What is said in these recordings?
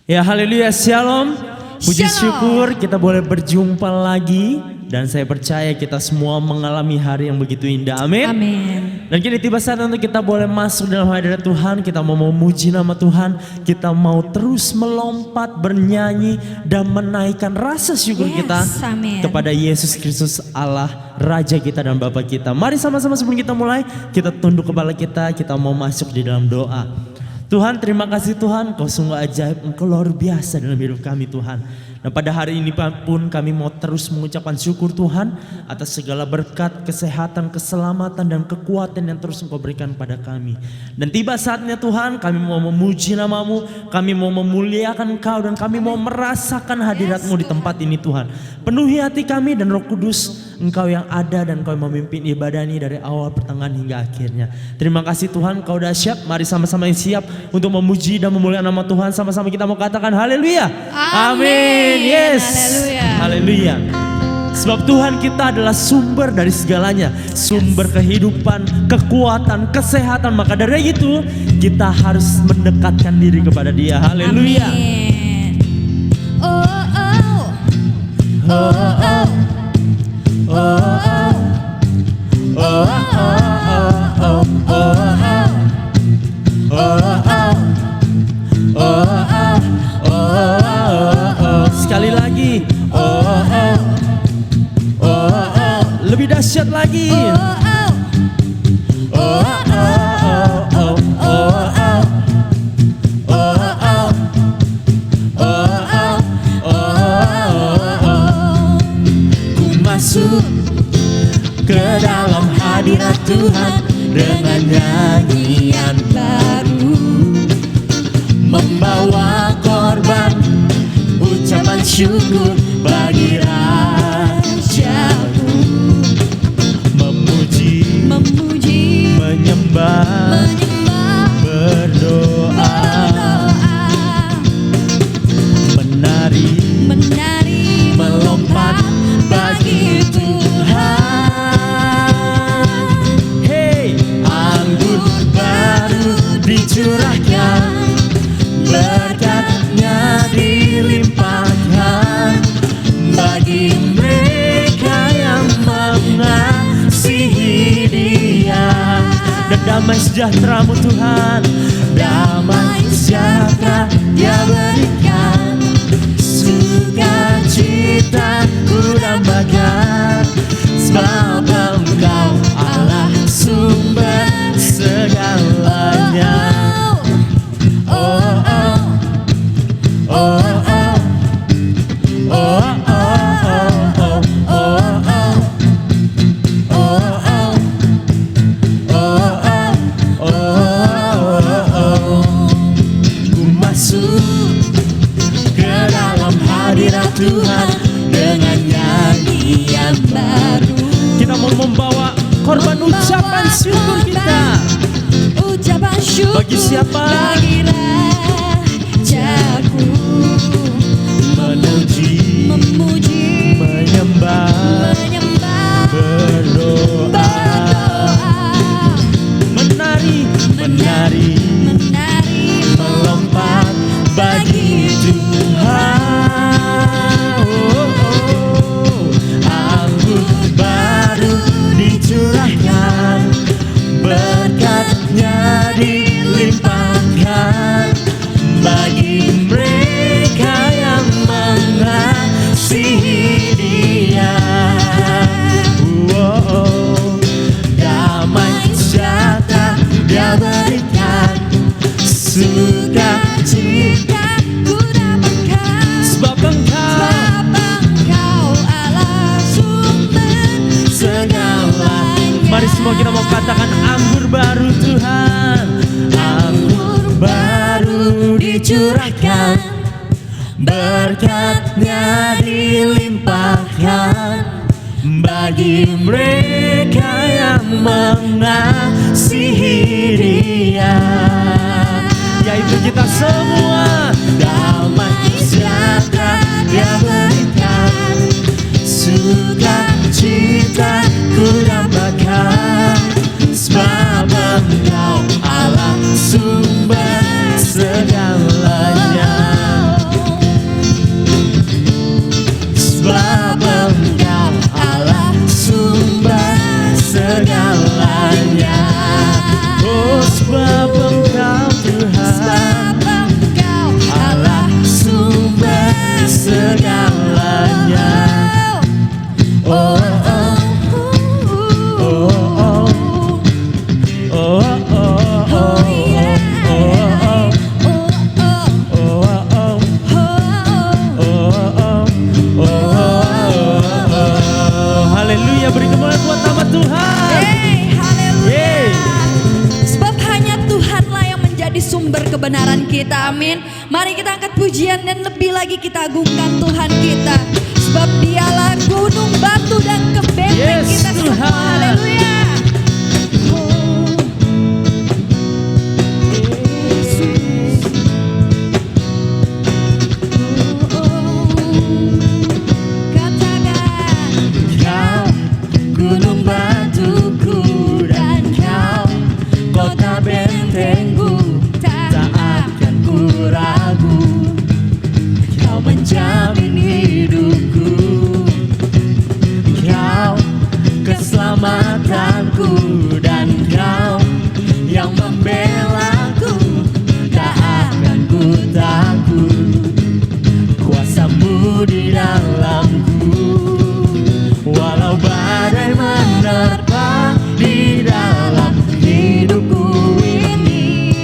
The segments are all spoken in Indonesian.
Ya haleluya, shalom. Puji syukur kita boleh berjumpa lagi. Dan saya percaya kita semua mengalami hari yang begitu indah, amin. Amin. Dan kini tiba saat untuk kita boleh masuk dalam hadirat Tuhan. Kita mau memuji nama Tuhan. Kita mau terus melompat, bernyanyi dan menaikkan rasa syukur kita amin. kepada Yesus Kristus Allah, Raja kita dan Bapa kita. Mari sama-sama sebelum kita mulai, kita tunduk kepala kita mau masuk di dalam doa. Tuhan, terima kasih Tuhan, Kau sungguh ajaib, Engkau luar biasa dalam hidup kami Tuhan. Dan pada hari ini pun kami mau terus mengucapkan syukur Tuhan atas segala berkat, kesehatan, keselamatan dan kekuatan yang terus Engkau berikan pada kami. Dan tiba saatnya Tuhan, kami mau memuji nama-Mu, kami mau memuliakan Engkau dan kami mau merasakan hadirat-Mu di tempat ini Tuhan. Penuhi hati kami dan Roh Kudus, Engkau yang ada dan Kau yang memimpin ibadah ini dari awal, pertengahan hingga akhirnya. Terima kasih Tuhan, Kau dahsyat. Mari sama-sama yang siap untuk memuji dan memuliakan nama Tuhan. Sama-sama kita mau katakan haleluya. Amin. Yes. Haleluya. Sebab Tuhan kita adalah sumber dari segalanya. Sumber kehidupan, kekuatan, kesehatan. Maka dari itu kita harus mendekatkan diri kepada Dia. Haleluya. Amin. Oh, oh. Oh, oh. Oh, oh. Oh, oh. Oh, oh. Sekali lagi, lebih dahsyat lagi. Ku masuk ke dalam hadirat Tuhan dengan nyanyian baru, membawa korban ucapan syukur bagi Rajaku, memuji, menyembah, berdoa, menari, melompat bagi Tuhan. Hey, anggur baru dicurahkan, berkatnya dilimpahkan bagi mereka yang mengasihi Dia. Dan damai sejahtera-Mu Tuhan, damai sejahtera Dia berikan, sukacita ku dambakan, sebab Engkau Allah sumber segalanya. Tuhan dengan nyanyian baru, kita mau membawa korban ucapan syukur kita. Ucapan syukur bagi siapa? Bagi Rajaku, memuji, menyembah, berdoa, menari, melompat bagi Tuhan. Berkatnya dilimpahkan bagi mereka yang mengasihi Dia. Damai sejahtera Dia berikan, sukacita ku dapatkan, sebab Engkau Allah sumber segalanya. Mari semua kita mau katakan anggur baru Tuhan, anggur baru dicurahkan, berkatnya dilimpahkan bagi mereka yang mengasihi Dia. Yaitu kita semua, damai sejahtera Dia berikan, sukacita ku dambakan, sebab Engkau Allah sumber segalanya. kebenaran kita. Amin. Mari kita angkat pujian dan lebih lagi kita agungkan Tuhan kita, sebab dialah gunung, batu dan kebenteng Yes, kita semua. Tuhan. Haleluya. Kau gunung batuku dan kau kota bentengku, tak akan ku ragu. Kau menjamin hidupku, kau keselamatanku, dan kau yang membelaku, tak akan ku takut. Kuasamu di dalamku, walau badai menerpa di dalam hidupku ini,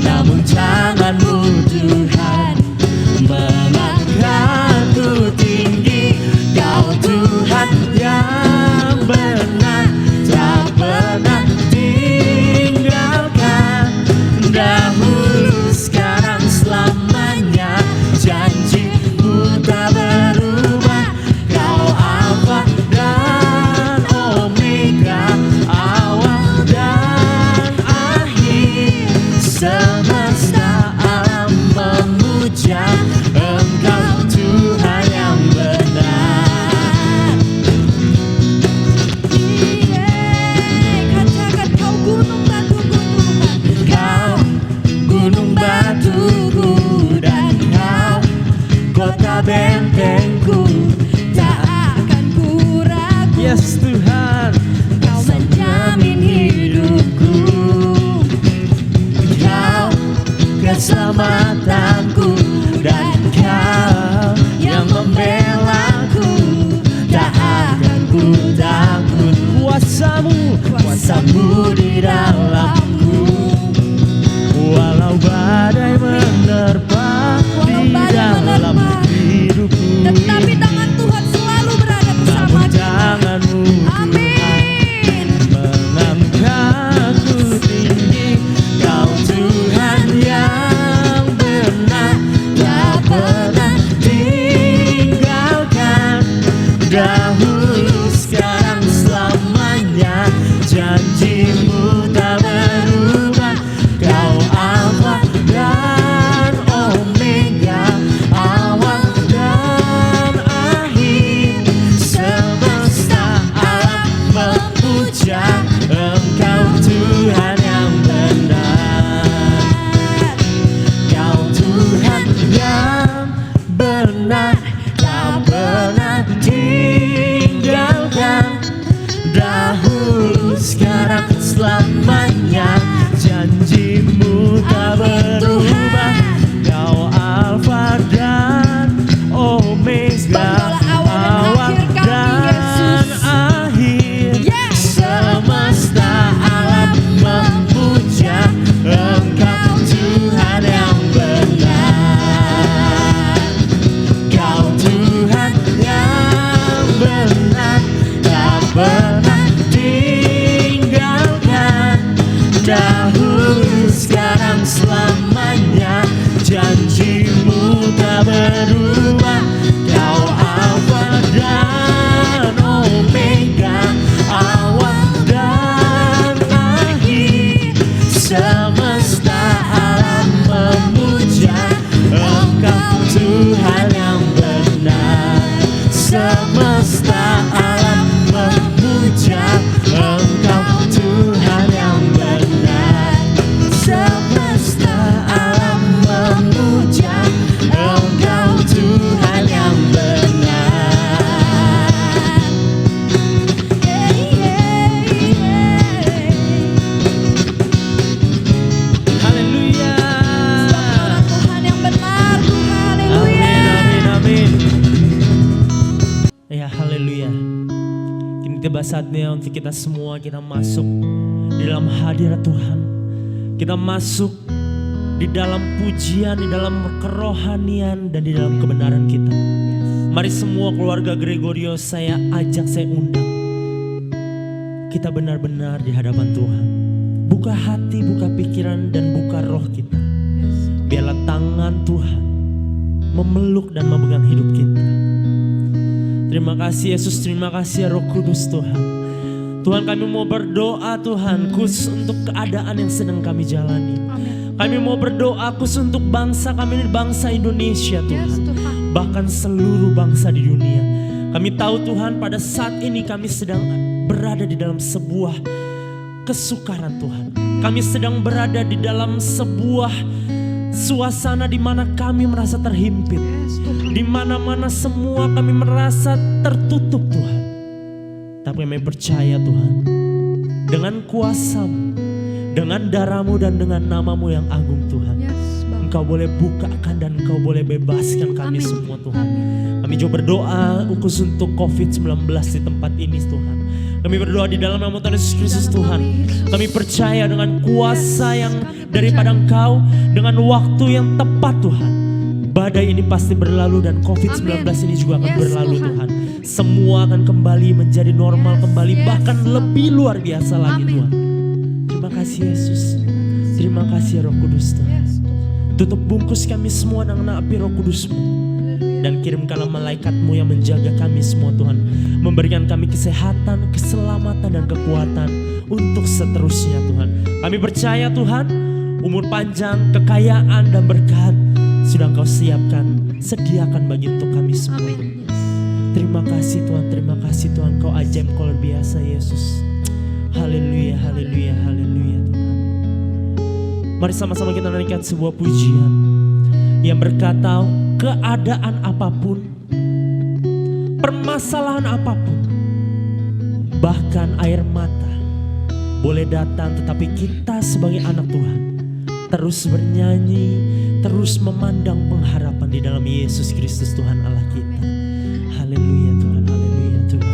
namun janganmu Tuhan mengangkatku tinggi. Kau Tuhan yang benar, tak pernah tinggalkan. Dahulu, sekarang, selamanya, janjimu tak berubah. Kau Alfa dan Omega, awal dan akhir. Semesta alam memuja Engkau Tuhan yang benar. Katakan kau gunung batuku Tuhan. Kau gunung batuku dan kau kota bentengku, Tak akan ku ragu. yes Tuhan. Kau menjamin hidupku. Kau keselamatanku, dan kau yang membelaku, tak akan ku takut. Kuasamu di dalamku, walau badai menerpa Walau di badai dalam menerpa, hidupku, tetapi tangan Tuhan selalu berada bersama namun kita. janganmu Tuhan Amin. mengangkatku tinggi. Kau Tuhan yang benar, tak pernah tinggalkan. Dahulu, sekarang, selamanya, janjimu tak berubah. Kau Alfa dan Omega, awal dan akhir. Semesta alam memuja Engkau Tuhan yang benar. Kau Tuhan yang benar, tak pernah tinggalkan. Dahulu, sekarang, selamanya, janjimu tak berubah. Kau Alfa dan Omega, awal dan akhir. Semesta alam memuja Engkau Tuhan yang benar. Kau Tuhan yang benar, tak pernah tinggalkan. Dahulu, sekarang, selamanya, janjimu tak berubah. Kau Alfa dan Omega, awal dan akhir. Semesta alam memuja Engkau Tuhan yang benar. Semesta alam memuja Engkau Tuhan yang benar. Semesta alam memuja Engkau Tuhan yang benar. Haleluya. Tuhan yang benar, Tuhan. Haleluya. Amin, amin, amin. Ya, haleluya. Kini tiba saatnya untuk kita semua, kita masuk di dalam hadirat Tuhan. Kita masuk di dalam pujian, di dalam kerohanian, dan di dalam kebenaran kita. Mari semua keluarga Gregorius, saya ajak, saya undang. Kita benar-benar di hadapan Tuhan. Buka hati, buka pikiran, dan buka roh kita. Biarlah tangan Tuhan memeluk dan memegang hidup kita. Terima kasih Yesus, terima kasih Roh Kudus Tuhan. Tuhan, kami mau berdoa Tuhan khusus untuk keadaan yang sedang kami jalani. Kami mau berdoa khusus untuk bangsa kami, bangsa Indonesia Tuhan. Bahkan seluruh bangsa di dunia. Kami tahu Tuhan pada saat ini kami sedang berada di dalam sebuah kesukaran Tuhan. Kami sedang berada di dalam sebuah suasana di mana kami merasa terhimpit. Di mana-mana semua kami merasa tertutup Tuhan. Tapi kami percaya Tuhan, dengan kuasa-Mu, dengan darah-Mu dan dengan nama-Mu yang agung Tuhan, Engkau boleh bukakan dan Engkau boleh bebaskan kami semua Tuhan. Kami juga berdoa khusus untuk COVID-19 di tempat ini Tuhan. Kami berdoa di dalam nama Tuhan Yesus Kristus Tuhan. Kami percaya dengan kuasa yang daripada Engkau, dengan waktu yang tepat Tuhan, badai ini pasti berlalu dan COVID-19 ini juga akan berlalu Tuhan. Semua akan kembali menjadi normal kembali, bahkan lebih luar biasa lagi Tuhan. Terima kasih Yesus. Terima kasih Roh Kudus Tuhan. Tutup bungkus kami semua dengan api Roh Kudus-Mu. Dan kirimkanlah malaikat-Mu yang menjaga kami semua Tuhan. Memberikan kami kesehatan, keselamatan dan kekuatan untuk seterusnya Tuhan. Kami percaya Tuhan, umur panjang, kekayaan dan berkat sudah Engkau siapkan, sediakan bagi untuk kami semua. Terima kasih Tuhan, terima kasih Tuhan. Kau ajaib, Kau luar biasa Yesus. Haleluya, haleluya, haleluya Tuhan. Mari sama-sama kita nyanyikan sebuah pujian yang berkata, keadaan apapun, permasalahan apapun, bahkan air mata boleh datang, tetapi kita sebagai anak Tuhan terus bernyanyi, terus memandang pengharapan di dalam Yesus Kristus Tuhan Allah kita. Haleluya Tuhan, haleluya Tuhan.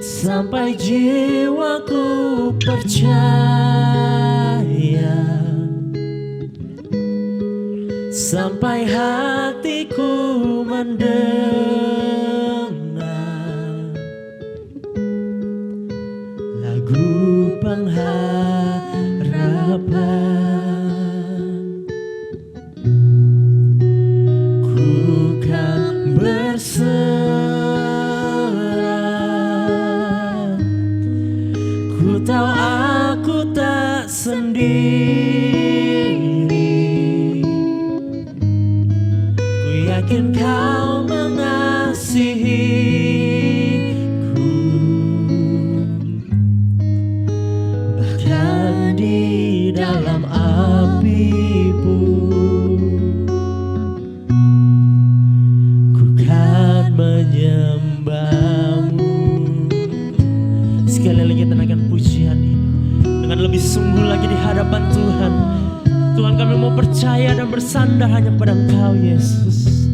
Sampai jiwaku percaya, sampai hatiku mendengar lagu pengharapan, ku kan berserah. Ku tahu aku tak sendiri, ku yakin Kau mengasihiku, bahkan di dalam api pun ku kan menyembah-Mu. Sekali lagi kita naikkan pujian ini dengan lebih sungguh lagi di hadapan Tuhan. Tuhan, kami mau percaya dan bersandar hanya kepada Engkau Yesus.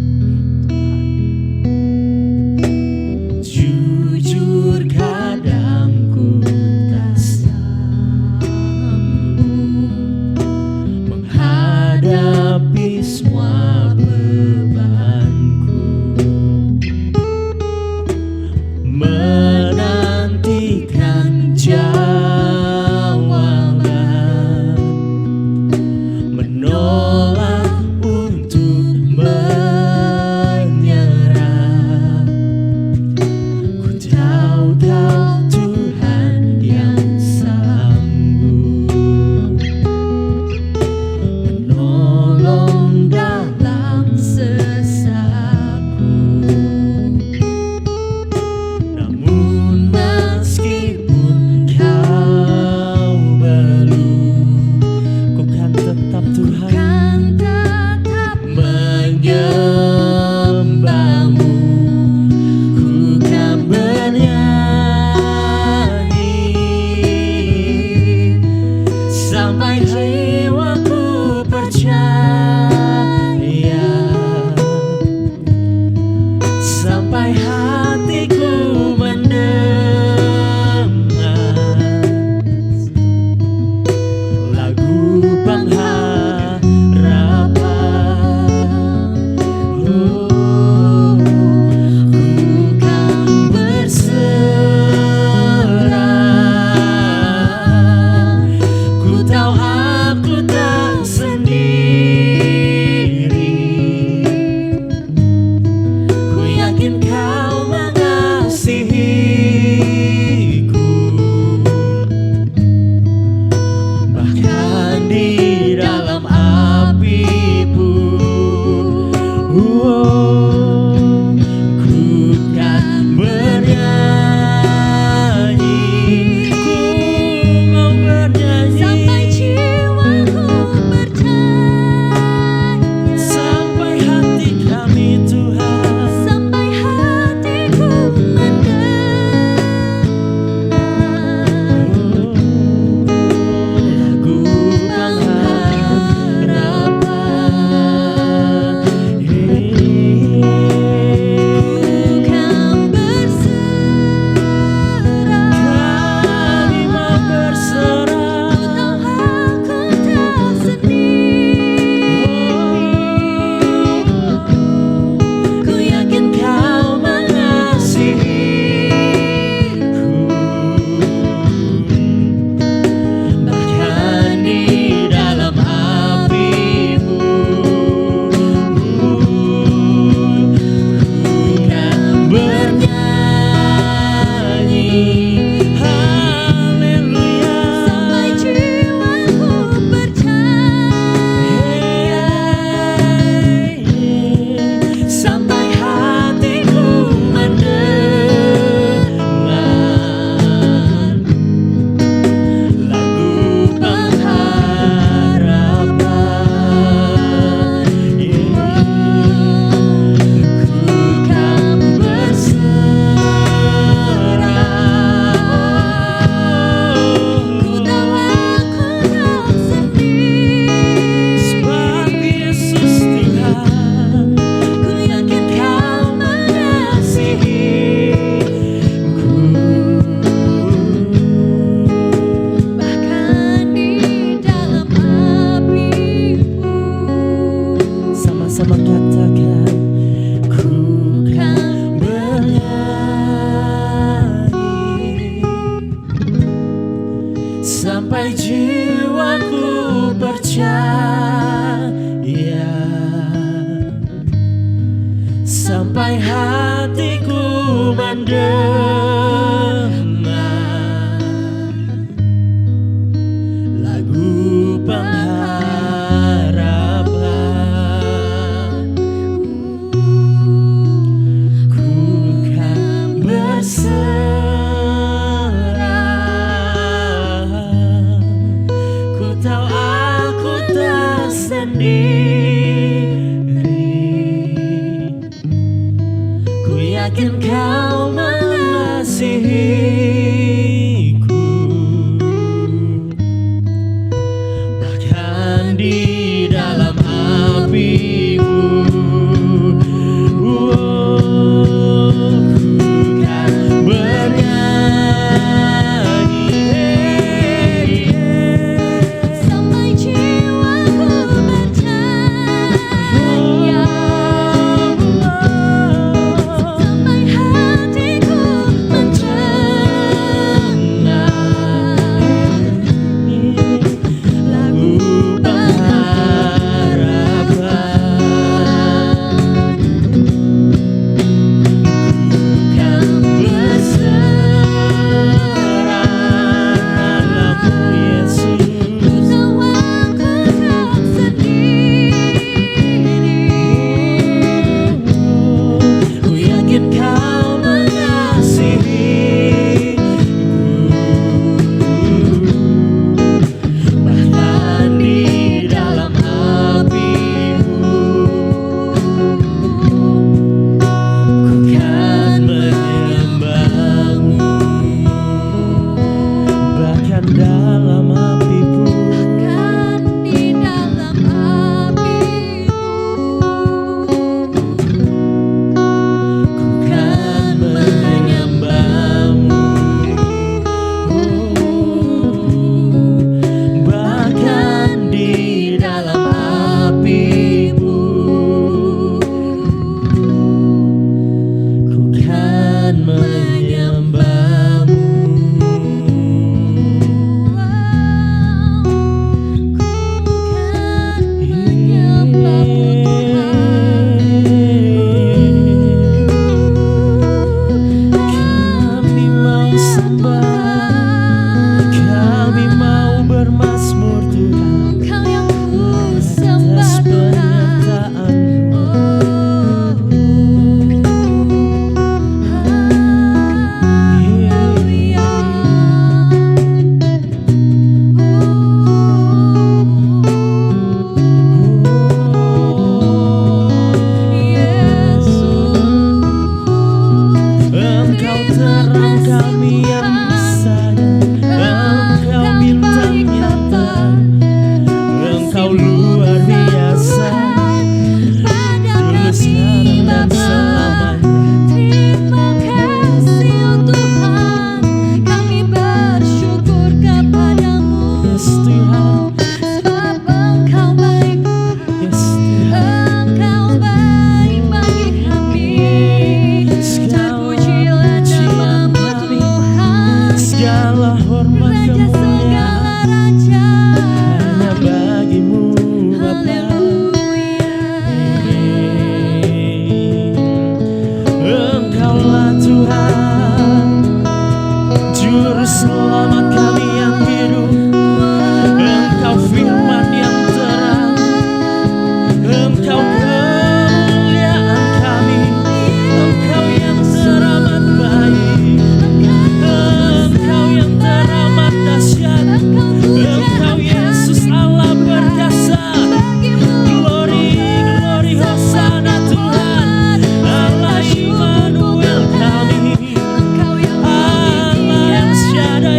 Jujur kadang ku tak sanggup menghadapi semua bebanku, menantikan jauh mendengar lagu pengharapan, ku kan berserah. Ku tahu aku tak sendiri, ku yakin kau mengasihiku, bahkan di dalam apimu. Ku kan bernyanyi Sampai jiwaku berjaya, sampai hatiku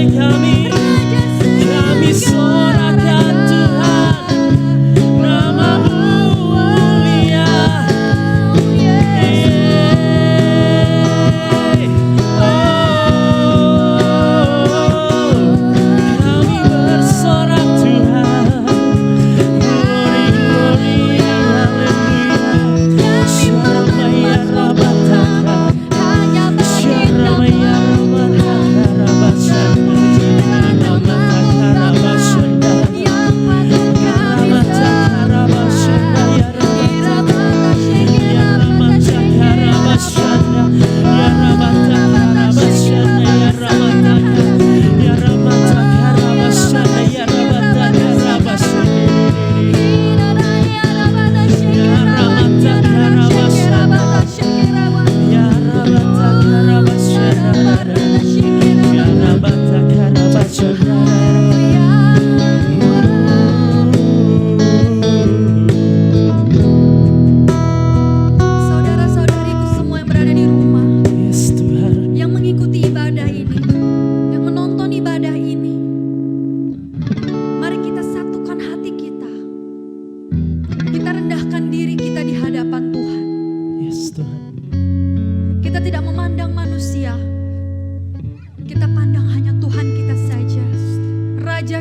kami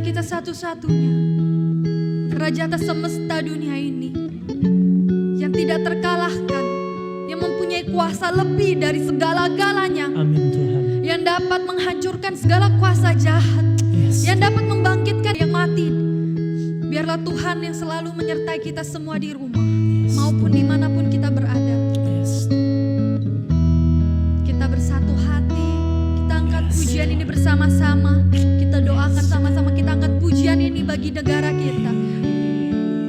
kita satu-satunya Raja atas semesta dunia ini yang tidak terkalahkan, yang mempunyai kuasa lebih dari segala-galanya, Amin Tuhan. yang dapat menghancurkan segala kuasa jahat, Yes. yang dapat membangkitkan yang mati. Biarlah Tuhan yang selalu menyertai kita semua di rumah maupun dimanapun kita berada. Yes. Kita bersatu hati, kita angkat pujian ini bersama-sama. Kita doakan sama-sama, kita angkat pujian ini bagi negara kita,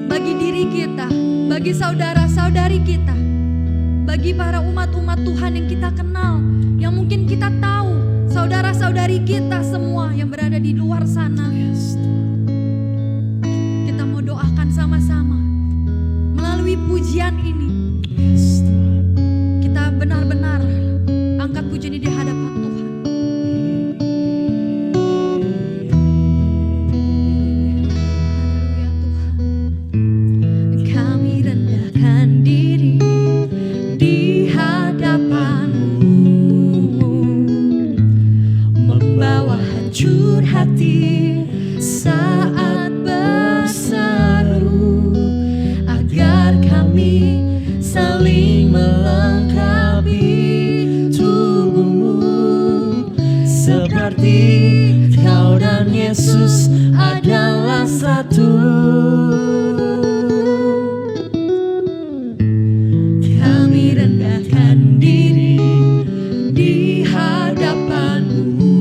bagi diri kita, bagi saudara-saudari kita, bagi para umat-umat Tuhan yang kita kenal, yang mungkin kita tahu, saudara-saudari kita semua yang berada di luar sana. Yes. Kita mau doakan sama-sama melalui pujian ini. Yes, Tuhan. Kita benar-benar angkat pujian ini di hadapan Tuhan. Haleluya Tuhan. Kami rendahkan diri di hadapan-Mu, membawa hancur hati saat berseru, agar kami saling melengkapi tubuh-Mu, Seperti Kau dan Yesus adalah satu. Kami rendahkan diri di hadapan-Mu,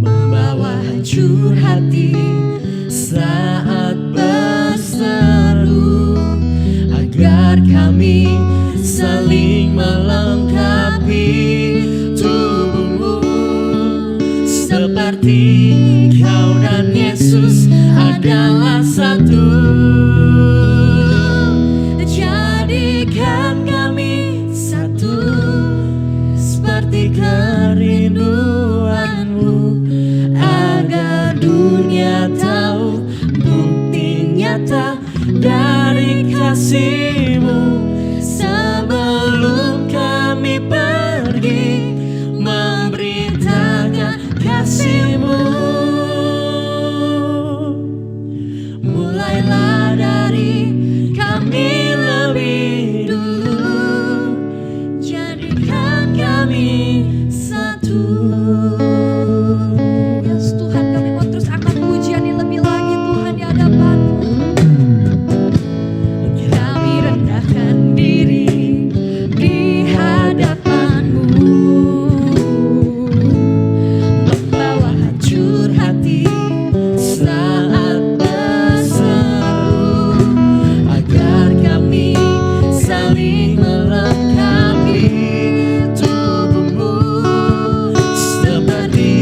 membawa hancur hati saat berseru, agar kami saling melengkapi tubuh-Mu, Seperti Kau dan Yesus adalah satu. Jadikan kami Satu seperti kerinduan-Mu, agar dunia tahu bukti nyata dari kasih-Mu. Sebelum kami pergi memberitakan kasih-Mu, mulailah dari kami lebih dulu, jadikan kami satu. Yes Tuhan, kami mau terus angkat pujian yang lebih lagi Tuhan di hadapan-Mu. Kami rendahkan diri di hadapan-Mu, membawa hancur hati Saat berseru, agar kami saling melengkapi tubuh-Mu, seperti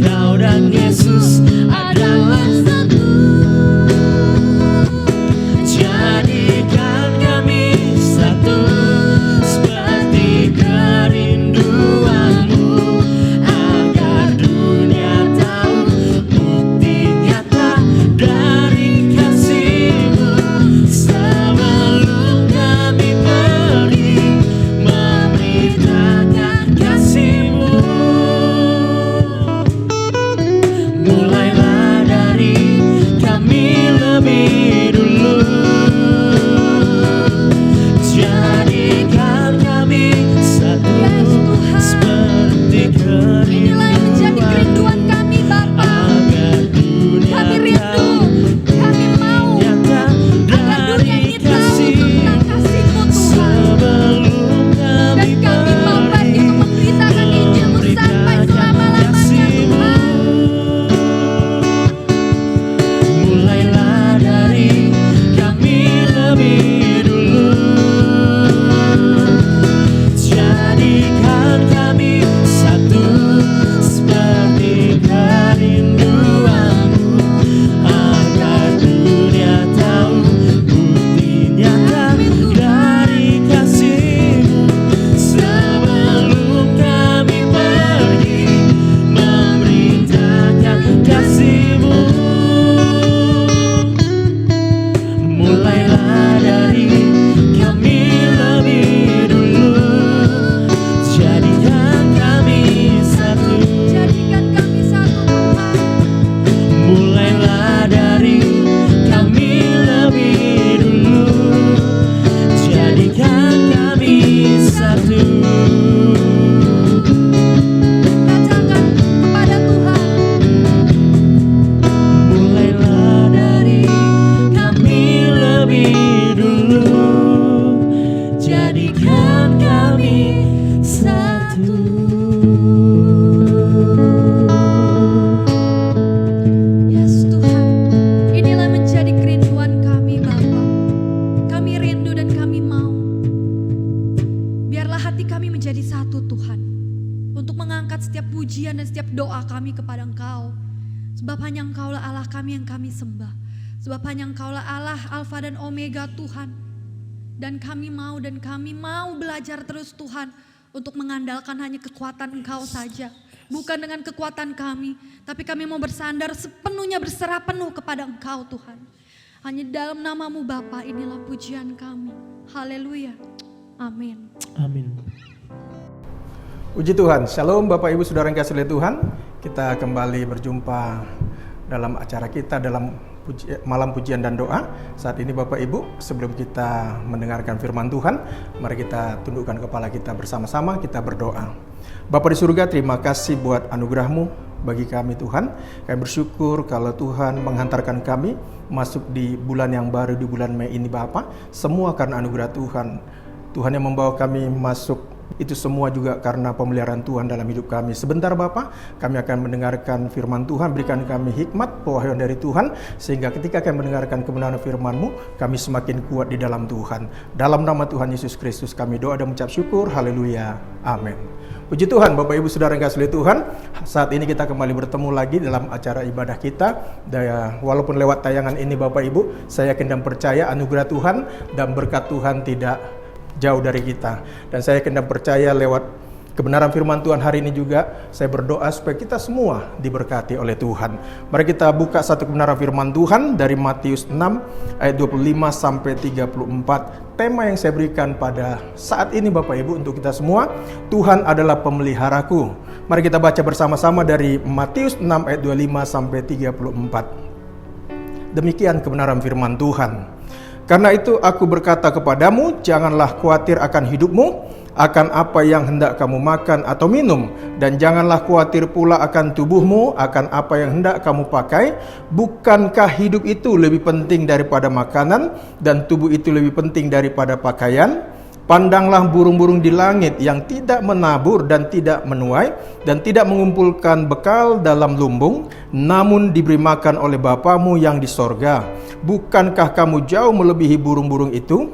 Kau dan Yesus adalah satu. Jadikan kami satu seperti kerinduan-Mu, agar dunia tahu bukti nyata dari kasih-Mu. Sebelum kami pergi memberitakan kasih-Mu, mulailah dari kami lebih dulu, jadikan kami satu seperti Inilah yang menjadi kerinduan kami Bapa. agar dunia Kami rindu, kami mau nyata agar dunia dari ini tahu kasih-Mu. tentang kasih-Mu Tuhan. Sebelum Dan kami kami mau hati kami menjadi satu Tuhan, untuk mengangkat setiap pujian dan setiap doa kami kepada Engkau. Sebab hanya Engkaulah Allah kami yang kami sembah. Sebab hanya Engkaulah Allah Alfa dan Omega Tuhan. Dan kami mau belajar terus Tuhan, untuk mengandalkan hanya kekuatan Engkau saja. Bukan dengan kekuatan kami, tapi kami mau bersandar sepenuhnya, berserah penuh kepada Engkau Tuhan. Hanya dalam nama-Mu Bapa inilah pujian kami. Haleluya. Amin. Amin. Puji Tuhan, Shalom Bapak Ibu Saudara yang kasih oleh Tuhan. Kita kembali berjumpa dalam acara kita dalam malam pujian dan doa. Saat ini Bapak Ibu, sebelum kita mendengarkan firman Tuhan, mari kita tundukkan kepala kita bersama-sama, kita berdoa. Bapa di surga, terima kasih buat anugerah-Mu bagi kami Tuhan. Kami bersyukur kalau Tuhan menghantarkan kami masuk di bulan yang baru, di bulan Mei ini Bapa. Semua karena anugerah Tuhan. Tuhan yang membawa kami masuk, itu semua juga karena pemeliharaan Tuhan dalam hidup kami. Sebentar Bapa, kami akan mendengarkan firman Tuhan. Berikan kami hikmat, pewahyuan dari Tuhan, sehingga ketika kami mendengarkan kebenaran firman-Mu, kami semakin kuat di dalam Tuhan. Dalam nama Tuhan Yesus Kristus kami doa dan mengucap syukur. Haleluya. Amin. Puji Tuhan, Bapak Ibu Saudara yang kasih oleh Tuhan. Saat ini kita kembali bertemu lagi dalam acara ibadah kita. Walaupun lewat tayangan ini Bapak Ibu, saya yakin dan percaya anugerah Tuhan dan berkat Tuhan tidak jauh dari kita. Dan saya yakin dan percaya lewat kebenaran firman Tuhan hari ini juga, saya berdoa supaya kita semua diberkati oleh Tuhan. Mari kita buka satu kebenaran firman Tuhan dari Matius 6 ayat 25 sampai 34. Tema yang saya berikan pada saat ini Bapak Ibu untuk kita semua, Tuhan adalah pemeliharaku. Mari kita baca bersama-sama dari Matius 6 ayat 25 sampai 34. Demikian kebenaran firman Tuhan. Karena itu aku berkata kepadamu, janganlah khawatir akan hidupmu, akan apa yang hendak kamu makan atau minum, dan janganlah khawatir pula akan tubuhmu, akan apa yang hendak kamu pakai. Bukankah hidup itu lebih penting daripada makanan, dan tubuh itu lebih penting daripada pakaian? Pandanglah burung-burung di langit yang tidak menabur dan tidak menuai dan tidak mengumpulkan bekal dalam lumbung, namun diberi makan oleh Bapamu yang di sorga. Bukankah kamu jauh melebihi burung-burung itu?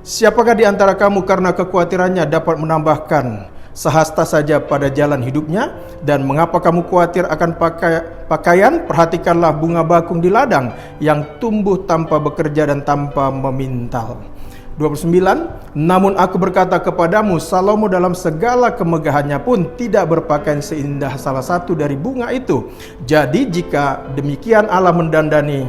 Siapakah di antara kamu karena kekhawatirannya dapat menambahkan sehasta saja pada jalan hidupnya? Dan mengapa kamu khawatir akan pakaian? Perhatikanlah bunga bakung di ladang yang tumbuh tanpa bekerja dan tanpa memintal. 29. Namun aku berkata kepadamu, Salomo dalam segala kemegahannya pun tidak berpakaian seindah salah satu dari bunga itu. Jadi jika demikian Allah mendandani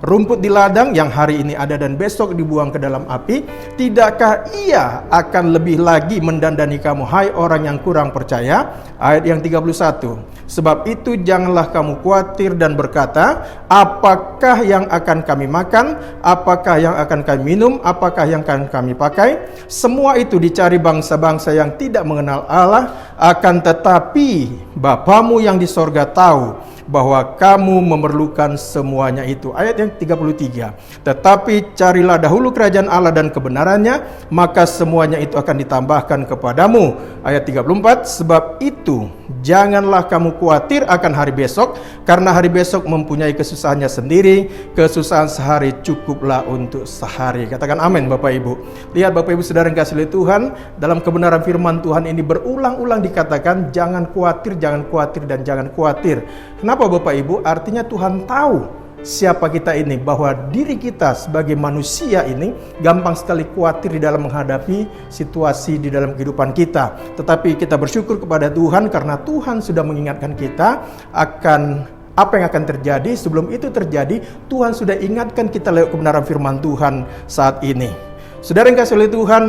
rumput di ladang yang hari ini ada dan besok dibuang ke dalam api, tidakkah Ia akan lebih lagi mendandani kamu, hai orang yang kurang percaya? Ayat yang 31. Sebab itu janganlah kamu khawatir dan berkata, apakah yang akan kami makan, apakah yang akan kami minum, apakah yang akan kami pakai? Semua itu dicari bangsa-bangsa yang tidak mengenal Allah, akan tetapi Bapamu yang di sorga tahu bahwa kamu memerlukan semuanya itu. Ayat yang 33. Tetapi carilah dahulu kerajaan Allah dan kebenarannya, maka semuanya itu akan ditambahkan kepadamu. Ayat 34. Sebab itu janganlah kamu khawatir akan hari besok, karena hari besok mempunyai kesusahannya sendiri. Kesusahan sehari cukuplah untuk sehari. Katakan amin Bapak Ibu. Lihat Bapak Ibu Saudara yang kasih oleh Tuhan, dalam kebenaran firman Tuhan ini berulang-ulang dikatakan jangan khawatir, jangan khawatir, dan jangan khawatir. Kenapa Bapak Ibu? Artinya Tuhan tahu siapa kita ini, bahwa diri kita sebagai manusia ini gampang sekali khawatir di dalam menghadapi situasi di dalam kehidupan kita. Tetapi kita bersyukur kepada Tuhan karena Tuhan sudah mengingatkan kita akan apa yang akan terjadi. Sebelum itu terjadi, Tuhan sudah ingatkan kita lewat kebenaran firman Tuhan saat ini. Saudara yang kasih oleh Tuhan,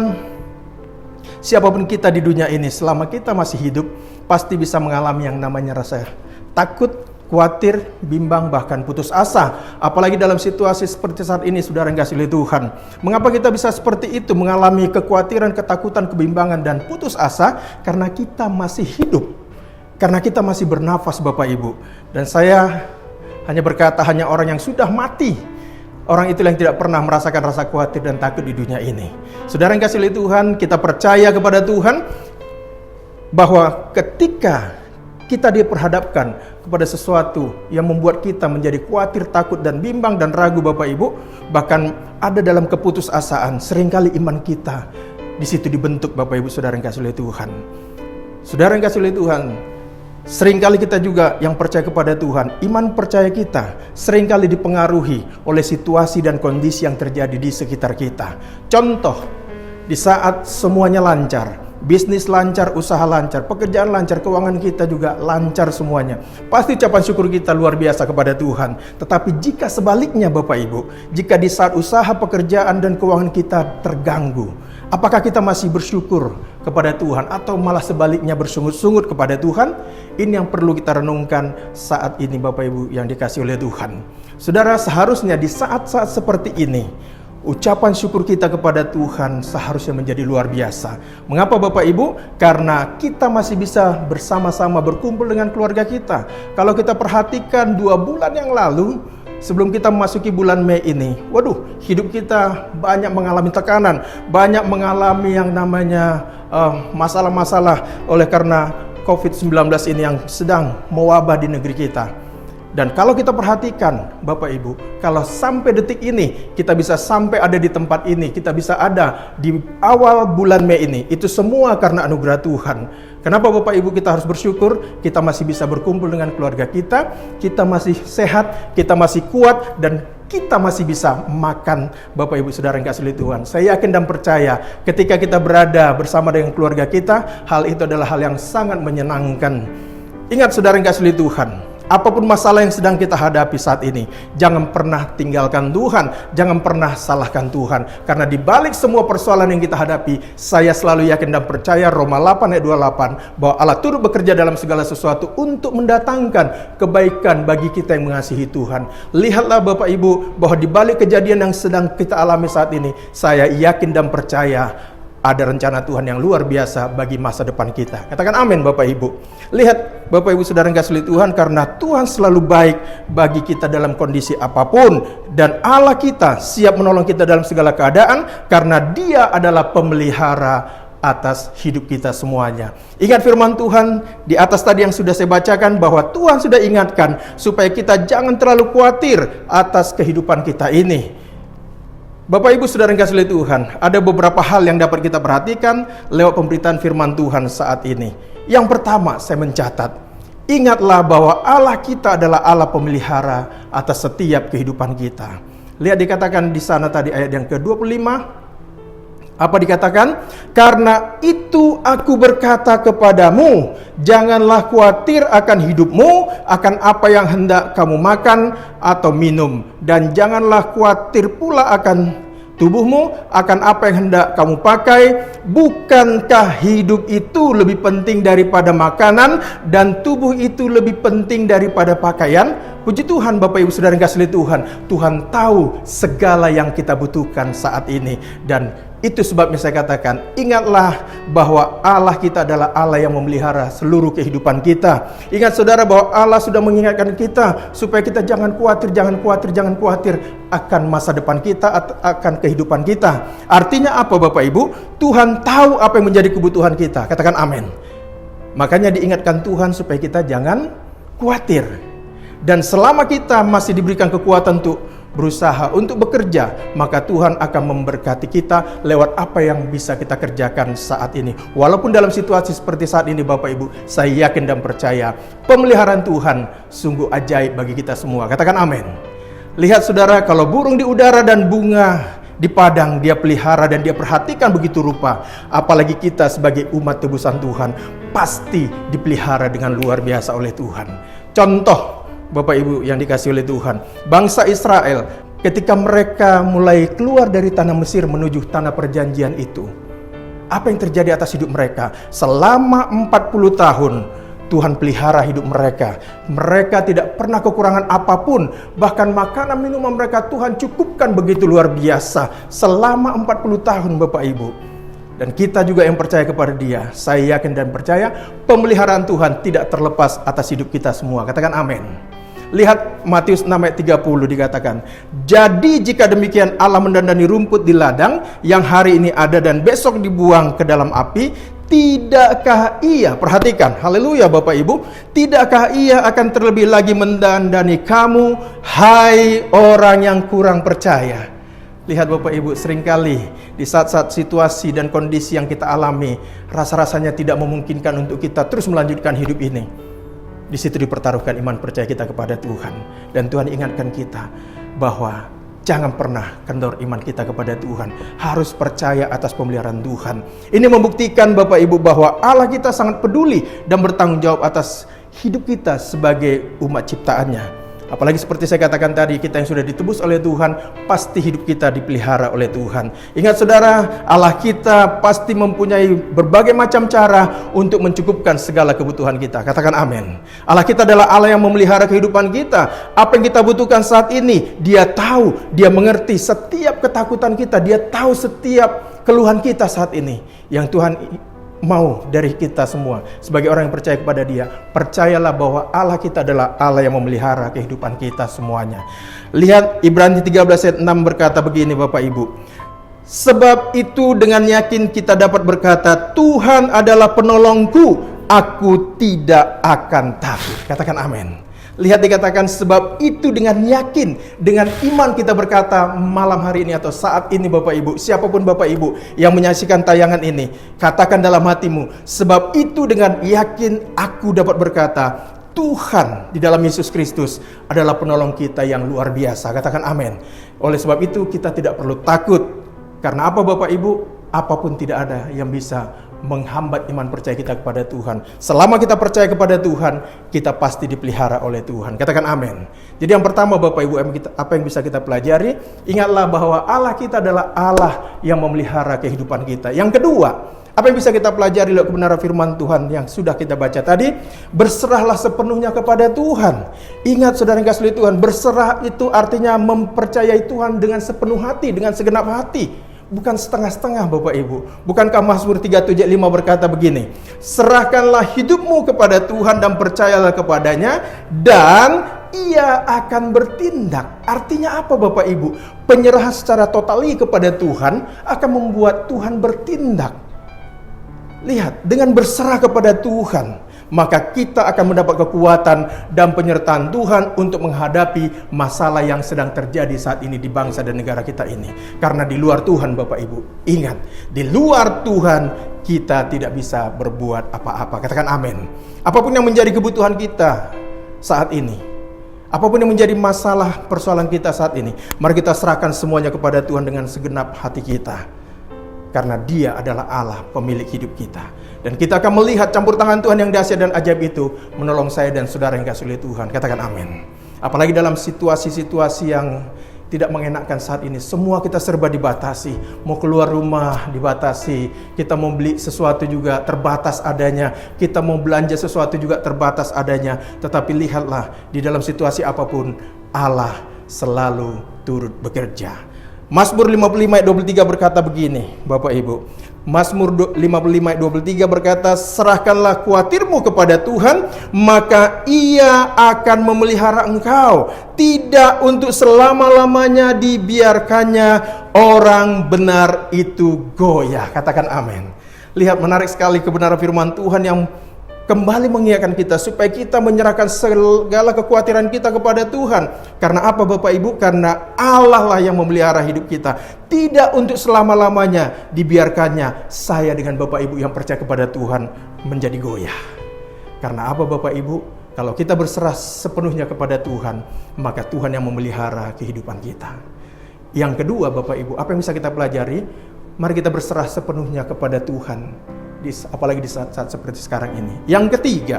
siapapun kita di dunia ini, selama kita masih hidup, pasti bisa mengalami yang namanya rasa takut, khawatir, bimbang, bahkan putus asa. Apalagi dalam situasi seperti saat ini, saudara yang kasih oleh Tuhan. Mengapa kita bisa seperti itu, mengalami kekhawatiran, ketakutan, kebimbangan, dan putus asa? Karena kita masih hidup, karena kita masih bernafas Bapak Ibu. Dan saya hanya berkata, hanya orang yang sudah mati, orang itulah yang tidak pernah merasakan rasa khawatir dan takut di dunia ini. Saudara yang kasih oleh Tuhan, kita percaya kepada Tuhan bahwa ketika kita diperhadapkan kepada sesuatu yang membuat kita menjadi khawatir, takut, dan bimbang dan ragu Bapak Ibu, bahkan ada dalam keputusasaan, seringkali iman kita Di situ dibentuk Bapak Ibu Saudara yang kasih oleh Tuhan. Saudara yang kasih oleh Tuhan, seringkali kita juga yang percaya kepada Tuhan, iman percaya kita seringkali dipengaruhi oleh situasi dan kondisi yang terjadi di sekitar kita. Contoh, di saat semuanya lancar, bisnis lancar, usaha lancar, pekerjaan lancar, keuangan kita juga lancar semuanya, pasti ucapan syukur kita luar biasa kepada Tuhan. Tetapi jika sebaliknya Bapak Ibu, jika di saat usaha, pekerjaan, dan keuangan kita terganggu, apakah kita masih bersyukur kepada Tuhan atau malah sebaliknya bersungut-sungut kepada Tuhan? Ini yang perlu kita renungkan saat ini Bapak Ibu yang dikasih oleh Tuhan. Saudara, seharusnya di saat-saat seperti ini ucapan syukur kita kepada Tuhan seharusnya menjadi luar biasa. Mengapa Bapak Ibu? Karena kita masih bisa bersama-sama berkumpul dengan keluarga kita. Kalau kita perhatikan 2 bulan yang lalu, sebelum kita memasuki bulan Mei ini, waduh, hidup kita banyak mengalami tekanan, banyak mengalami yang namanya masalah-masalah oleh karena COVID-19 ini yang sedang mewabah di negeri kita. Dan kalau kita perhatikan Bapak Ibu, kalau sampai detik ini kita bisa sampai ada di tempat ini, kita bisa ada di awal bulan Mei ini, itu semua karena anugerah Tuhan. Kenapa Bapak Ibu kita harus bersyukur? Kita masih bisa berkumpul dengan keluarga kita masih sehat, kita masih kuat, dan kita masih bisa makan Bapak Ibu Saudara yang kasih oleh Tuhan. Saya yakin dan percaya ketika kita berada bersama dengan keluarga kita, hal itu adalah hal yang sangat menyenangkan. Ingat Saudara yang kasih oleh Tuhan, apapun masalah yang sedang kita hadapi saat ini, jangan pernah tinggalkan Tuhan, jangan pernah salahkan Tuhan. Karena di balik semua persoalan yang kita hadapi, saya selalu yakin dan percaya Roma 8 ayat 28 bahwa Allah turut bekerja dalam segala sesuatu untuk mendatangkan kebaikan bagi kita yang mengasihi Tuhan. Lihatlah Bapak Ibu bahwa di balik kejadian yang sedang kita alami saat ini, saya yakin dan percaya ada rencana Tuhan yang luar biasa bagi masa depan kita. Katakan amin Bapak Ibu. Lihat Bapak Ibu Saudara yang kasih Tuhan, karena Tuhan selalu baik bagi kita dalam kondisi apapun, dan Allah kita siap menolong kita dalam segala keadaan karena Dia adalah pemelihara atas hidup kita semuanya. Ingat firman Tuhan di atas tadi yang sudah saya bacakan, bahwa Tuhan sudah ingatkan supaya kita jangan terlalu khawatir atas kehidupan kita ini. Bapak Ibu Saudara yang kasih oleh Tuhan, ada beberapa hal yang dapat kita perhatikan lewat pemberitaan firman Tuhan saat ini. Yang pertama, saya mencatat, ingatlah bahwa Allah kita adalah Allah pemelihara atas setiap kehidupan kita. Lihat dikatakan di sana tadi ayat yang ke-25. Apa dikatakan? Karena itu aku berkata kepadamu, janganlah khawatir akan hidupmu, akan apa yang hendak kamu makan atau minum, dan janganlah khawatir pula akan tubuhmu, akan apa yang hendak kamu pakai. Bukankah hidup itu lebih penting daripada makanan, dan tubuh itu lebih penting daripada pakaian? Puji Tuhan Bapak Ibu Saudara yang kasih Tuhan, Tuhan tahu segala yang kita butuhkan saat ini. Dan itu sebabnya saya katakan, ingatlah bahwa Allah kita adalah Allah yang memelihara seluruh kehidupan kita. Ingat saudara bahwa Allah sudah mengingatkan kita supaya kita jangan khawatir akan masa depan kita, akan kehidupan kita. Artinya apa Bapak Ibu? Tuhan tahu apa yang menjadi kebutuhan kita. Katakan amin. Makanya diingatkan Tuhan supaya kita jangan khawatir. Dan selama kita masih diberikan kekuatan untuk berusaha, untuk bekerja, maka Tuhan akan memberkati kita lewat apa yang bisa kita kerjakan saat ini. Walaupun dalam situasi seperti saat ini Bapak Ibu, saya yakin dan percaya pemeliharaan Tuhan sungguh ajaib bagi kita semua. Katakan amin. Lihat saudara, kalau burung di udara dan bunga di padang Dia pelihara dan Dia perhatikan begitu rupa, apalagi kita sebagai umat tebusan Tuhan pasti dipelihara dengan luar biasa oleh Tuhan. Contoh Bapak Ibu yang dikasih oleh Tuhan, bangsa Israel ketika mereka mulai keluar dari tanah Mesir menuju tanah perjanjian itu, apa yang terjadi atas hidup mereka? Selama 40 tahun Tuhan pelihara hidup mereka. Mereka tidak pernah kekurangan apapun. Bahkan makanan minuman mereka Tuhan cukupkan begitu luar biasa selama 40 tahun Bapak Ibu. Dan kita juga yang percaya kepada Dia, saya yakin dan percaya pemeliharaan Tuhan tidak terlepas atas hidup kita semua. Katakan amin. Lihat Matius 6 ayat 30 dikatakan, jadi jika demikian Allah mendandani rumput di ladang yang hari ini ada dan besok dibuang ke dalam api, tidakkah Ia, perhatikan, haleluya Bapak Ibu, tidakkah Ia akan terlebih lagi mendandani kamu, hai orang yang kurang percaya? Lihat Bapak Ibu, seringkali di saat-saat situasi dan kondisi yang kita alami, rasa-rasanya tidak memungkinkan untuk kita terus melanjutkan hidup ini. Di situ dipertaruhkan iman percaya kita kepada Tuhan. Dan Tuhan ingatkan kita bahwa jangan pernah kendor iman kita kepada Tuhan. Harus percaya atas pemeliharaan Tuhan. Ini membuktikan Bapak Ibu bahwa Allah kita sangat peduli dan bertanggung jawab atas hidup kita sebagai umat ciptaannya. Apalagi seperti saya katakan tadi, kita yang sudah ditebus oleh Tuhan, pasti hidup kita dipelihara oleh Tuhan. Ingat saudara, Allah kita pasti mempunyai berbagai macam cara untuk mencukupkan segala kebutuhan kita. Katakan amin. Allah kita adalah Allah yang memelihara kehidupan kita. Apa yang kita butuhkan saat ini, Dia tahu, Dia mengerti setiap ketakutan kita, Dia tahu setiap keluhan kita saat ini. Yang Tuhan mau dari kita semua sebagai orang yang percaya kepada Dia, percayalah bahwa Allah kita adalah Allah yang memelihara kehidupan kita semuanya. Lihat Ibrani 13 ayat 6 berkata begini Bapak Ibu. Sebab itu dengan yakin kita dapat berkata, Tuhan adalah penolongku, aku tidak akan takut. Katakan amin. Lihat dikatakan sebab itu dengan yakin, dengan iman kita berkata malam hari ini atau saat ini Bapak Ibu, siapapun Bapak Ibu yang menyaksikan tayangan ini, katakan dalam hatimu, sebab itu dengan yakin aku dapat berkata, Tuhan di dalam Yesus Kristus adalah penolong kita yang luar biasa. Katakan amin. Oleh sebab itu kita tidak perlu takut. Karena apa Bapak Ibu? Apapun tidak ada yang bisa menghambat iman percaya kita kepada Tuhan. Selama kita percaya kepada Tuhan, kita pasti dipelihara oleh Tuhan. Katakan amin. Jadi yang pertama Bapak Ibu, apa yang bisa kita pelajari? Ingatlah bahwa Allah kita adalah Allah yang memelihara kehidupan kita. Yang kedua, apa yang bisa kita pelajari lewat kebenaran firman Tuhan yang sudah kita baca tadi? Berserahlah sepenuhnya kepada Tuhan. Ingat saudara yang kasih Tuhan, berserah itu artinya mempercayai Tuhan dengan sepenuh hati, dengan segenap hati. Bukan setengah-setengah Bapak Ibu. Bukankah Mazmur 37:5 berkata begini, serahkanlah hidupmu kepada Tuhan dan percayalah kepadanya, dan Ia akan bertindak. Artinya apa Bapak Ibu? Penyerahan secara totali kepada Tuhan akan membuat Tuhan bertindak. Lihat, dengan berserah kepada Tuhan, maka kita akan mendapat kekuatan dan penyertaan Tuhan untuk menghadapi masalah yang sedang terjadi saat ini di bangsa dan negara kita ini. Karena di luar Tuhan Bapak Ibu, ingat, di luar Tuhan kita tidak bisa berbuat apa-apa. Katakan amin. Apapun yang menjadi kebutuhan kita saat ini, apapun yang menjadi masalah persoalan kita saat ini, mari kita serahkan semuanya kepada Tuhan dengan segenap hati kita. Karena Dia adalah Allah pemilik hidup kita. Dan kita akan melihat campur tangan Tuhan yang dahsyat dan ajaib itu menolong saya dan saudara yang kasih oleh Tuhan. Katakan amin. Apalagi dalam situasi-situasi yang tidak mengenakkan saat ini. Semua kita serba dibatasi. Mau keluar rumah dibatasi. Kita mau beli sesuatu juga terbatas adanya. Kita mau belanja sesuatu juga terbatas adanya. Tetapi lihatlah, di dalam situasi apapun Allah selalu turut bekerja. Mazmur 55 ayat 23 berkata begini Bapak Ibu. Mazmur 55 ayat 23 berkata, serahkanlah khawatirmu kepada Tuhan, maka Ia akan memelihara engkau. Tidak untuk selama-lamanya dibiarkannya orang benar itu goyah. Katakan amin. Lihat, menarik sekali kebenaran firman Tuhan yang kembali mengingatkan kita supaya kita menyerahkan segala kekhawatiran kita kepada Tuhan. Karena apa Bapak Ibu? Karena Allah lah yang memelihara hidup kita. Tidak untuk selama-lamanya dibiarkannya saya dengan Bapak Ibu yang percaya kepada Tuhan menjadi goyah. Karena apa Bapak Ibu? Kalau kita berserah sepenuhnya kepada Tuhan, maka Tuhan yang memelihara kehidupan kita. Yang kedua Bapak Ibu, apa yang bisa kita pelajari? Mari kita berserah sepenuhnya kepada Tuhan. Apalagi di saat-saat seperti sekarang ini. Yang ketiga,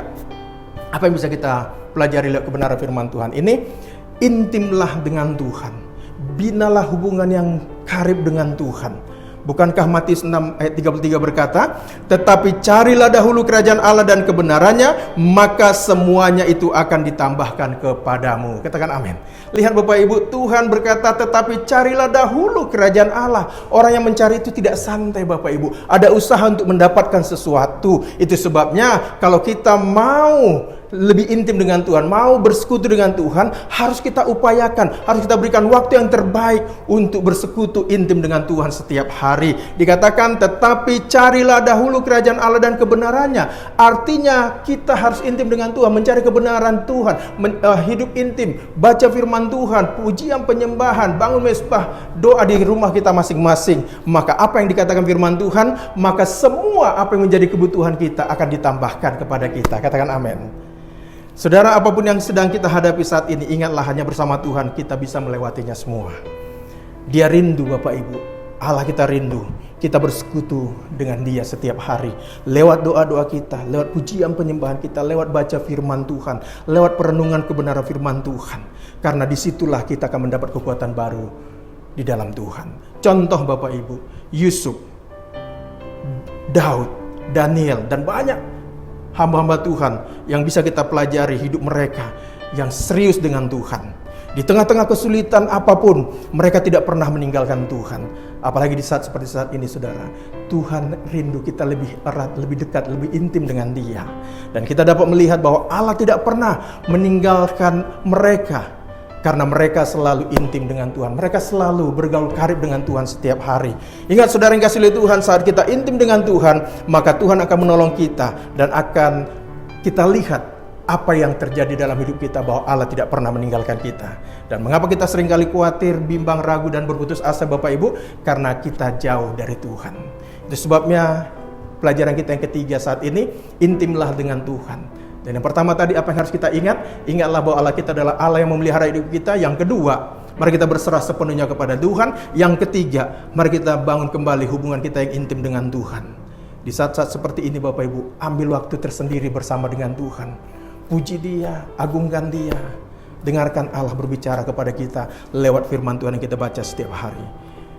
apa yang bisa kita pelajari lewat kebenaran firman Tuhan ini? Intimlah dengan Tuhan. Binalah hubungan yang karib dengan Tuhan. Bukankah Matius 6 ayat 33 berkata, tetapi carilah dahulu kerajaan Allah dan kebenarannya, maka semuanya itu akan ditambahkan kepadamu. Katakan amin. Lihat Bapak Ibu, Tuhan berkata, tetapi carilah dahulu kerajaan Allah. Orang yang mencari itu tidak santai Bapak Ibu. Ada usaha untuk mendapatkan sesuatu. Itu sebabnya kalau kita mau lebih intim dengan Tuhan, mau bersekutu dengan Tuhan, harus kita upayakan, harus kita berikan waktu yang terbaik untuk bersekutu intim dengan Tuhan setiap hari. Dikatakan, tetapi carilah dahulu kerajaan Allah dan kebenarannya. Artinya kita harus intim dengan Tuhan, mencari kebenaran Tuhan, hidup intim, baca firman Tuhan, pujian, penyembahan, bangun mezbah, doa di rumah kita masing-masing. Maka apa yang dikatakan firman Tuhan, maka semua apa yang menjadi kebutuhan kita akan ditambahkan kepada kita. Katakan amin. Saudara, apapun yang sedang kita hadapi saat ini, ingatlah hanya bersama Tuhan kita bisa melewatinya semua. Dia rindu, Bapak Ibu. Allah kita rindu. Kita bersekutu dengan Dia setiap hari. Lewat doa-doa kita, lewat pujian penyembahan kita, lewat baca firman Tuhan, lewat perenungan kebenaran firman Tuhan. Karena disitulah kita akan mendapat kekuatan baru di dalam Tuhan. Contoh Bapak Ibu, Yusuf, Daud, Daniel, dan banyak hamba-hamba Tuhan yang bisa kita pelajari hidup mereka yang serius dengan Tuhan. Di tengah-tengah kesulitan apapun, mereka tidak pernah meninggalkan Tuhan. Apalagi di saat seperti saat ini, saudara. Tuhan rindu kita lebih erat, lebih dekat, lebih intim dengan Dia. Dan kita dapat melihat bahwa Allah tidak pernah meninggalkan mereka. Karena mereka selalu intim dengan Tuhan. Mereka selalu bergaul karib dengan Tuhan setiap hari. Ingat saudara yang kasih oleh Tuhan, saat kita intim dengan Tuhan, maka Tuhan akan menolong kita. Dan akan kita lihat apa yang terjadi dalam hidup kita, bahwa Allah tidak pernah meninggalkan kita. Dan mengapa kita seringkali khawatir, bimbang, ragu, dan berputus asa Bapak Ibu? Karena kita jauh dari Tuhan. Itu sebabnya pelajaran kita yang ketiga saat ini, intimlah dengan Tuhan. Dan yang pertama tadi, apa yang harus kita ingat? Ingatlah bahwa Allah kita adalah Allah yang memelihara hidup kita. Yang kedua, mari kita berserah sepenuhnya kepada Tuhan. Yang ketiga, mari kita bangun kembali hubungan kita yang intim dengan Tuhan. Di saat-saat seperti ini Bapak Ibu, ambil waktu tersendiri bersama dengan Tuhan. Puji Dia, agungkan Dia. Dengarkan Allah berbicara kepada kita lewat firman Tuhan yang kita baca setiap hari.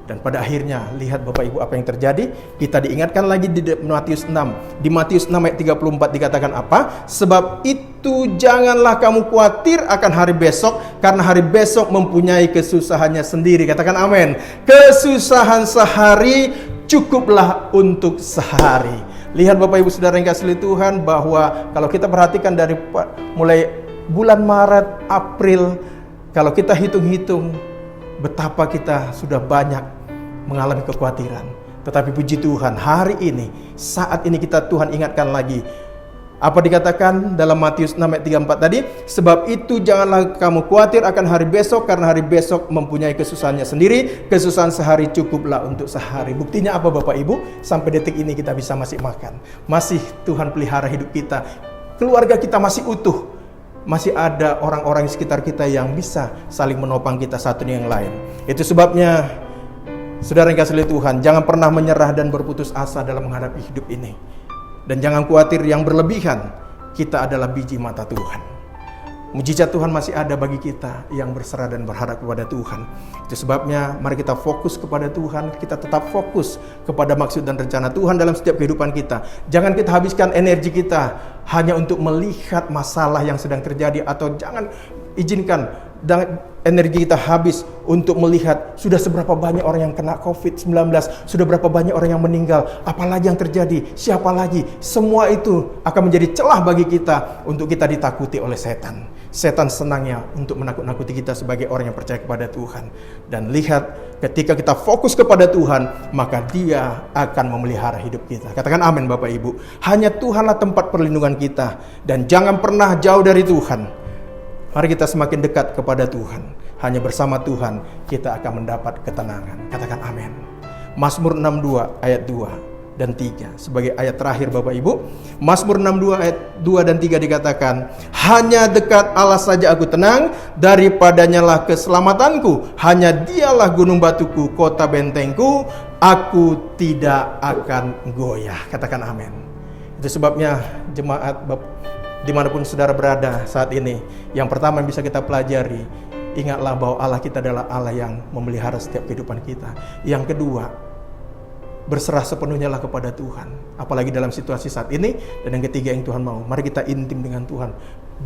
Dan pada akhirnya, lihat Bapak Ibu apa yang terjadi. Kita diingatkan lagi di Matius 6. Di Matius 6 ayat 34 dikatakan apa? Sebab itu janganlah kamu khawatir akan hari besok, karena hari besok mempunyai kesusahannya sendiri. Katakan amin. Kesusahan sehari cukuplah untuk sehari. Lihat Bapak Ibu Saudara yang kasih oleh Tuhan, bahwa kalau kita perhatikan dari mulai bulan Maret, April, kalau kita hitung-hitung betapa kita sudah banyak mengalami kekhawatiran. Tetapi puji Tuhan, hari ini, saat ini Tuhan ingatkan lagi. Apa dikatakan dalam Matius 6 ayat 34 tadi? Sebab itu janganlah kamu khawatir akan hari besok, karena hari besok mempunyai kesusahannya sendiri. Kesusahan sehari cukuplah untuk sehari. Buktinya apa Bapak Ibu? Sampai detik ini kita bisa masih makan. Masih Tuhan pelihara hidup kita. Keluarga kita masih utuh. Masih ada orang-orang di sekitar kita yang bisa saling menopang kita satu dengan yang lain. Itu sebabnya, saudara yang kasih oleh Tuhan, jangan pernah menyerah dan berputus asa dalam menghadapi hidup ini. Dan jangan khawatir yang berlebihan. Kita adalah biji mata Tuhan. Mujizat Tuhan masih ada bagi kita yang berserah dan berharap kepada Tuhan. Itu sebabnya mari kita fokus kepada Tuhan. Kita tetap fokus kepada maksud dan rencana Tuhan dalam setiap kehidupan kita. Jangan kita habiskan energi kita hanya untuk melihat masalah yang sedang terjadi. Atau jangan izinkan energi kita habis untuk melihat sudah seberapa banyak orang yang kena COVID-19, sudah berapa banyak orang yang meninggal, apalagi yang terjadi, siapa lagi. Semua itu akan menjadi celah bagi kita untuk kita ditakuti oleh setan. Setan senangnya untuk menakut-nakuti kita sebagai orang yang percaya kepada Tuhan. Dan lihat, ketika kita fokus kepada Tuhan, maka Dia akan memelihara hidup kita. Katakan amin Bapak Ibu. Hanya Tuhanlah tempat perlindungan kita. Dan jangan pernah jauh dari Tuhan. Mari kita semakin dekat kepada Tuhan. Hanya bersama Tuhan kita akan mendapat ketenangan. Katakan amin. Mazmur 62 ayat 2 dan 3 sebagai ayat terakhir Bapak Ibu. Mazmur 62 ayat 2 dan 3 dikatakan, hanya dekat Allah saja aku tenang, daripadanya lah keselamatanku. Hanya Dialah gunung batuku, kota bentengku, aku tidak akan goyah. Katakan amin. Itu sebabnya jemaat dimanapun saudara berada saat ini, yang pertama yang bisa kita pelajari, ingatlah bahwa Allah kita adalah Allah yang memelihara setiap kehidupan kita. Yang kedua, berserah sepenuhnya lah kepada Tuhan, apalagi dalam situasi saat ini. Dan yang ketiga yang Tuhan mau, mari kita intim dengan Tuhan,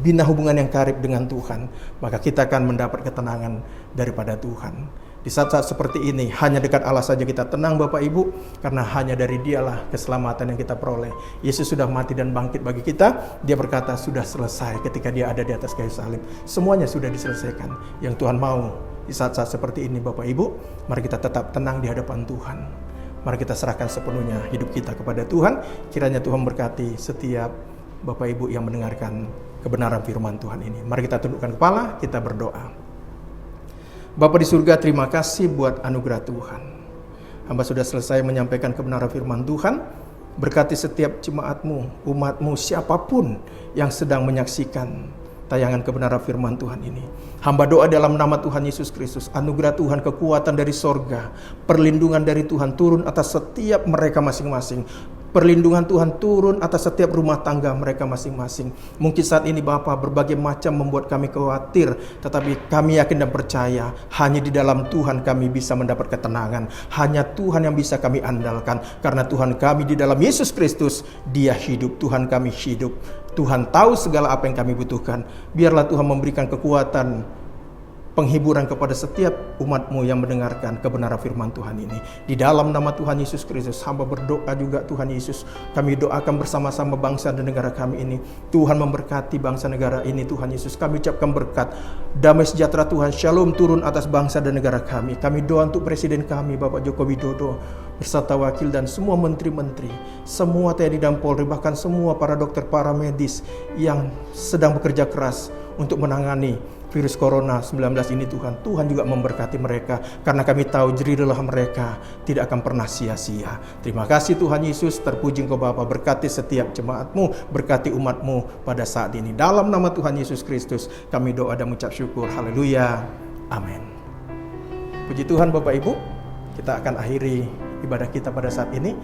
bina hubungan yang karib dengan Tuhan, maka kita akan mendapat ketenangan daripada Tuhan. Di saat-saat seperti ini, hanya dekat Allah saja kita tenang Bapak Ibu, karena hanya dari Dialah keselamatan yang kita peroleh. Yesus sudah mati dan bangkit bagi kita. Dia berkata sudah selesai ketika Dia ada di atas kayu salib. Semuanya sudah diselesaikan. Yang Tuhan mau di saat-saat seperti ini Bapak Ibu, mari kita tetap tenang di hadapan Tuhan. Mari kita serahkan sepenuhnya hidup kita kepada Tuhan. Kiranya Tuhan berkati setiap Bapak Ibu yang mendengarkan kebenaran firman Tuhan ini. Mari kita tundukkan kepala, kita berdoa. Bapa di surga, terima kasih buat anugerah Tuhan. Hamba sudah selesai menyampaikan kebenaran firman Tuhan. Berkati setiap jemaat-Mu, umat-Mu, siapapun yang sedang menyaksikan tayangan kebenaran firman Tuhan ini. Hamba doa dalam nama Tuhan Yesus Kristus, anugerah Tuhan, kekuatan dari sorga, perlindungan dari Tuhan turun atas setiap mereka masing-masing. Perlindungan Tuhan turun atas setiap rumah tangga mereka masing-masing. Mungkin saat ini Bapa berbagai macam membuat kami khawatir, tetapi kami yakin dan percaya hanya di dalam Tuhan kami bisa mendapat ketenangan. Hanya Tuhan yang bisa kami andalkan, karena Tuhan kami di dalam Yesus Kristus, Dia hidup, Tuhan kami hidup. Tuhan tahu segala apa yang kami butuhkan. Biarlah Tuhan memberikan kekuatan, penghiburan kepada setiap umat-Mu yang mendengarkan kebenaran firman Tuhan ini. Di dalam nama Tuhan Yesus Kristus, hamba berdoa juga Tuhan Yesus, kami doakan bersama-sama bangsa dan negara kami ini. Tuhan memberkati bangsa negara ini Tuhan Yesus. Kami ucapkan berkat, damai sejahtera Tuhan, shalom turun atas bangsa dan negara kami. Kami doa untuk Presiden kami Bapak Joko Widodo beserta wakil dan semua menteri-menteri, semua TNI dan Polri, bahkan semua para dokter, para medis yang sedang bekerja keras untuk menangani virus corona 19 ini Tuhan. Tuhan juga memberkati mereka, karena kami tahu jerilah mereka tidak akan pernah sia-sia. Terima kasih Tuhan Yesus, terpuji Engkau Bapa, berkati setiap jemaat-Mu, berkati umat-Mu pada saat ini. Dalam nama Tuhan Yesus Kristus kami doa dan mengucap syukur. Haleluya. Amin. Puji Tuhan Bapak Ibu, kita akan akhiri ibadah kita pada saat ini.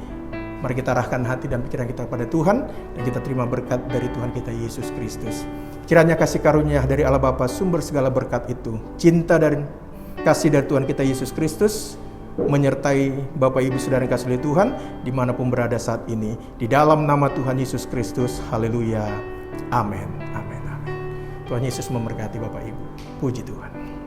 Mari kita arahkan hati dan pikiran kita pada Tuhan, dan kita terima berkat dari Tuhan kita Yesus Kristus. Kiranya kasih karunia dari Allah Bapa, sumber segala berkat itu, cinta dan kasih dari Tuhan kita Yesus Kristus, menyertai Bapak Ibu Saudara yang kasih oleh Tuhan, dimanapun berada saat ini. Di dalam nama Tuhan Yesus Kristus, haleluya, amin, amin, amin. Tuhan Yesus memberkati Bapak Ibu. Puji Tuhan.